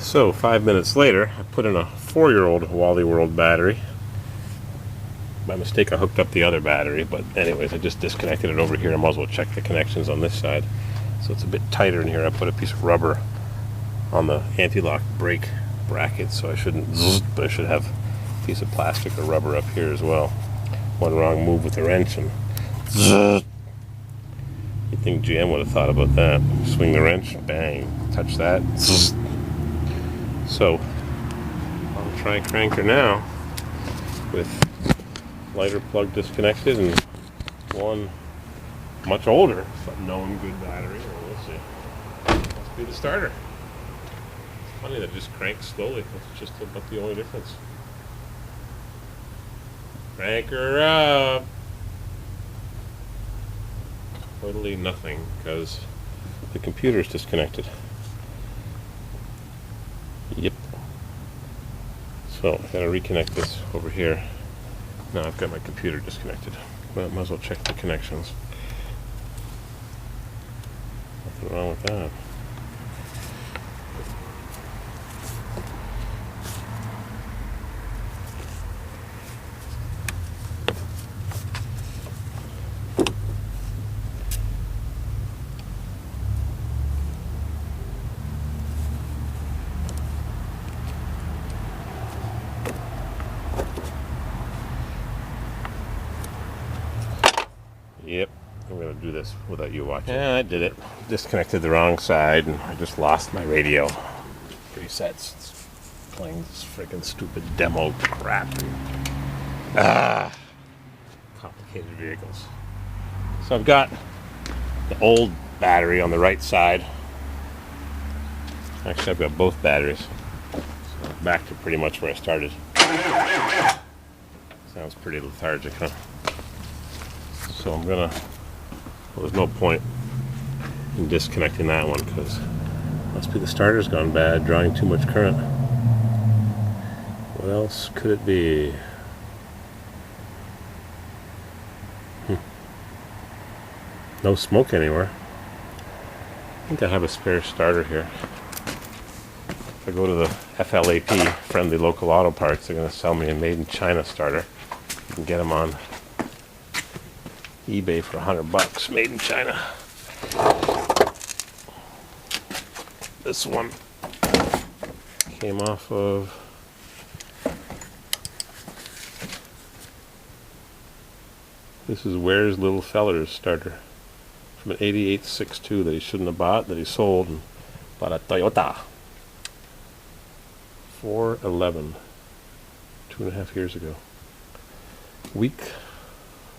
So 5 minutes later, I put in a 4-year-old Wally World battery. By mistake, I hooked up the other battery, but anyways, I just disconnected it over here. I might as well check the connections on this side. So it's a bit tighter in here. I put a piece of rubber on the anti-lock brake bracket, so I shouldn't but I should have a piece of plastic or rubber up here as well. One wrong move with the wrench and you'd think GM would have thought about that. Swing the wrench, bang, touch that. So I'll try cranker now with lighter plug disconnected and one much older but known good battery. We'll see. Must be the starter. It's funny that it just cranks slowly. That's just about the only difference. Crank her up. Totally nothing because the computer's disconnected. Yep. So I gotta reconnect this over here. Now I've got my computer disconnected. Well, might as well check the connections. Nothing wrong with that. Yep, I'm going to do this without you watching. Yeah, I did it. Disconnected the wrong side and I just lost my radio presets. It's playing this freaking stupid demo crap. Complicated vehicles. So I've got the old battery on the right side. Actually, I've got both batteries. So back to pretty much where I started. Sounds pretty lethargic, huh? So I'm gonna, well, there's no point in disconnecting that one because must be the starter's gone bad, drawing too much current. What else could it be? No smoke anywhere. I think I have a spare starter here. If I go to the FLAP, Friendly Local Auto Parts, they're gonna sell me a made in China starter. You can get them on eBay for $100, made in China. This one came off of this is Where's Little Feller's starter from an 88 6.2 that he shouldn't have bought, that he sold and bought a Toyota 411 2.5 years ago. Weak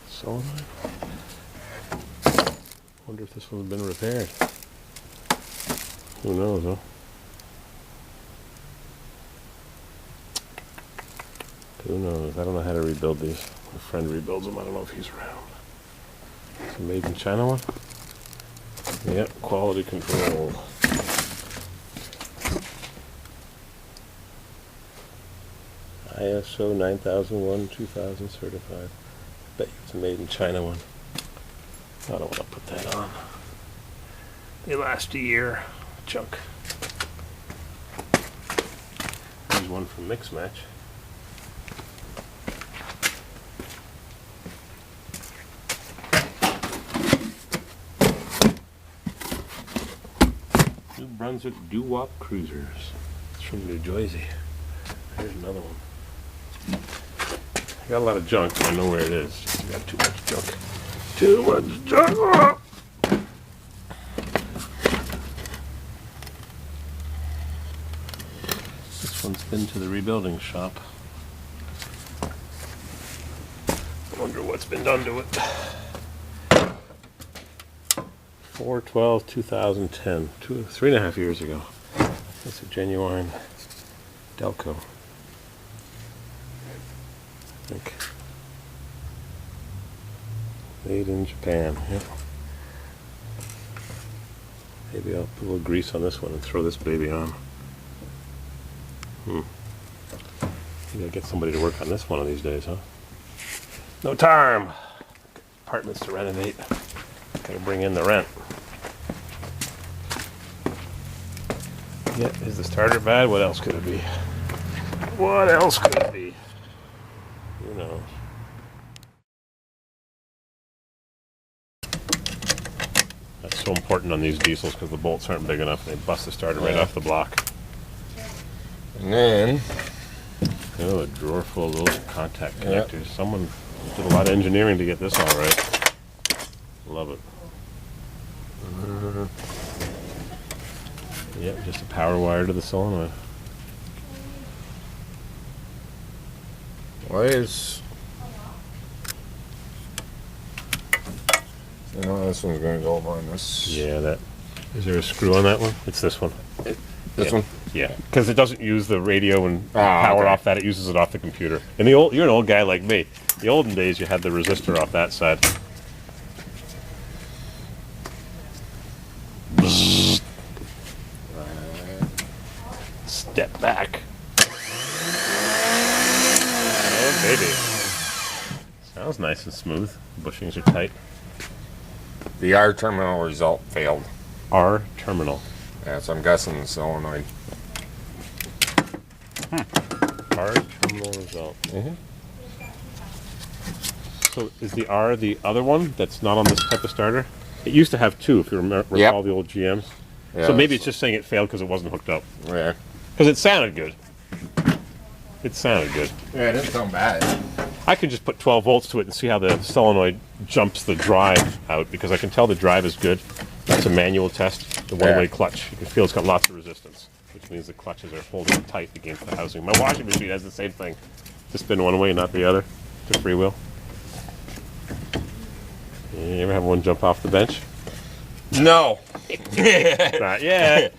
solenoid. Wonder if this one's been repaired. Who knows, huh? Who knows? I don't know how to rebuild these. My friend rebuilds them. I don't know if he's around. It's a made in China one. Yep, quality control. ISO 9001-2000 certified. Bet you it's a made in China one. I don't want to put that on. They last a year. Junk. There's one from Mix Match. New Brunswick Doo-Wop Cruisers. It's from New Jersey. Here's another one. I got a lot of junk, so I know where it is. Just got too much junk. Too much junk! Oh! This one's been to the rebuilding shop. I wonder what's been done to it. 4/12/2010, 3.5 years ago. That's a genuine Delco. I think. Made in Japan. Yep. Maybe I'll put a little grease on this one and throw this baby on. Maybe I'll get somebody to work on this one of these days, huh? No time! Apartments to renovate. Gotta bring in the rent. Yeah, is the starter bad? What else could it be? What else could it be? Who knows? That's so important on these diesels because the bolts aren't big enough. They bust the starter right off the block. And then, oh, a drawer full of those contact connectors. Someone did a lot of engineering to get this all right. Love it. Yep, just a power wire to the solenoid. what is... You know, this one's going to go over on this. Yeah, that. Is there a screw on that one? It's this one. This one? Yeah, because it doesn't use the radio and power off that. It uses it off the computer. And you're an old guy like me. The olden days, you had the resistor off that side. Step back. Oh, baby. Sounds nice and smooth. Bushings are tight. The R terminal result failed. R terminal. Yeah, so I'm guessing the solenoid. R terminal result. So is the R the other one that's not on this type of starter? It used to have two, if you recall the old GMs. Yeah, so maybe it's just saying it failed because it wasn't hooked up. Yeah. Because it sounded good. It sounded good. Yeah, it didn't sound bad. I can just put 12 volts to it and see how the solenoid jumps the drive out because I can tell the drive is good. That's a manual test. The one-way clutch. You can feel it's got lots of resistance, which means the clutches are holding tight against the housing. My washing machine has the same thing. Just spin one way, not the other. To freewheel. You ever have one jump off the bench? No. Not yet.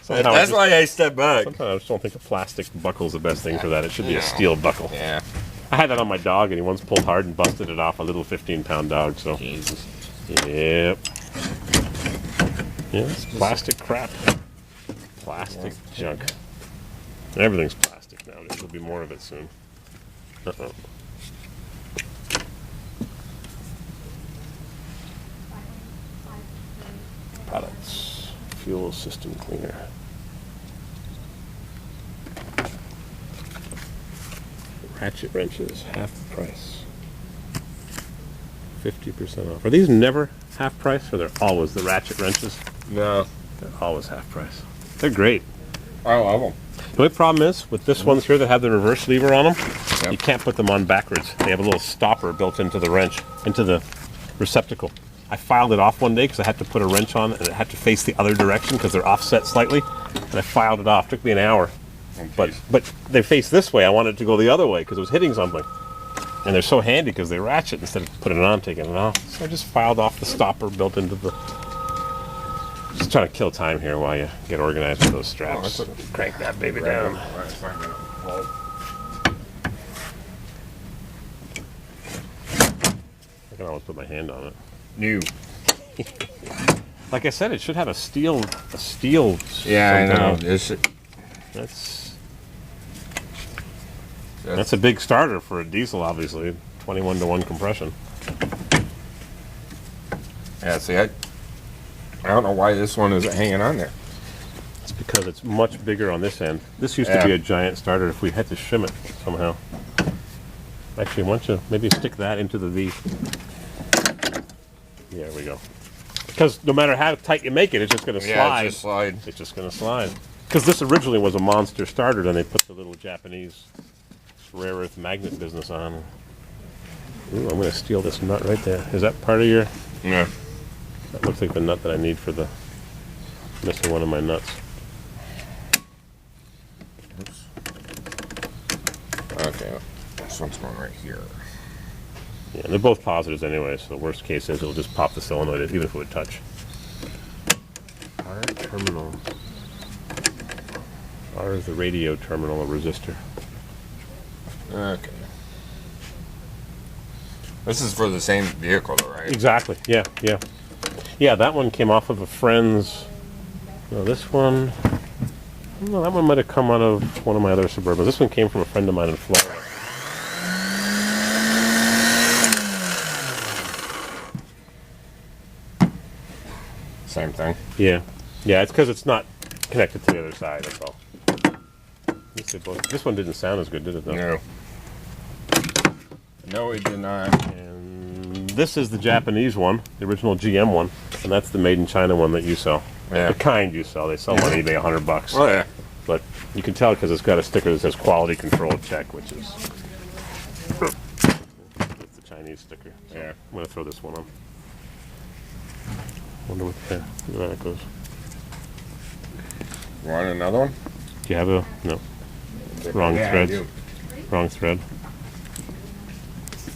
That's why I stepped back. Sometimes I just don't think a plastic buckle is the best thing for that. It should be a steel buckle. Yeah. I had that on my dog, and he once pulled hard and busted it off, a little 15-pound dog. So, Jesus. Yep. Yeah, it's plastic crap. Plastic junk. Everything's plastic nowadays. There'll be more of it soon. Uh-oh. Products. Fuel system cleaner. Ratchet wrenches, half price. 50% off. Are these never half price, or they're always the ratchet wrenches? No. They're always half price. They're great. I love them. The only problem is, with this ones here that have the reverse lever on them, you can't put them on backwards. They have a little stopper built into the wrench, into the receptacle. I filed it off one day because I had to put a wrench on and it had to face the other direction because they're offset slightly. And I filed it off. It took me an hour. But they face this way. I wanted it to go the other way because it was hitting something. And they're so handy because they ratchet instead of putting it on, taking it off. So I just filed off the stopper built into the... Just trying to kill time here while you get organized with those straps. Crank that baby down. I can always put my hand on it. New. Like I said, it should have a steel. Yeah, I know. That's a big starter for a diesel, obviously. 21-to-1 compression. Yeah, see, I don't know why this one isn't hanging on there. It's because it's much bigger on this end. This used to be a giant starter if we had to shim it somehow. Actually, why don't you maybe stick that into the V? There we go. Because no matter how tight you make it, it's just going to slide. Yeah, it's just slide. It's just going to slide. Because this originally was a monster starter, then they put the little Japanese rare earth magnet business on. Ooh, I'm going to steal this nut right there. Is that part of your... Yeah. That looks like the nut that I need for the... missing one of my nuts. Oops. Okay, this one's going right here. Yeah, they're both positives anyway, so the worst case is it'll just pop the solenoid even if it would touch. R terminal. R is the radio terminal, a resistor. Okay. This is for the same vehicle though, right? Exactly, yeah, yeah. Yeah, that one came off of a friend's... No, this one... No, that one might have come out of one of my other Suburbans. This one came from a friend of mine in Florida. Same thing. Yeah. Yeah, it's because it's not connect it to the other side, that's all. This one didn't sound as good, did it, though? No. No, it did not. And this is the Japanese one, the original GM one, and that's the made in China one that you sell. Yeah. The kind you sell. They sell on eBay $100. Oh, yeah. But you can tell because it's got a sticker that says quality control check, which is it's the Chinese sticker. So Yeah. I'm going to throw this one on. Wonder what that goes. Want another one? Do you have a... No. Wrong Yeah, I thread. do. Wrong thread.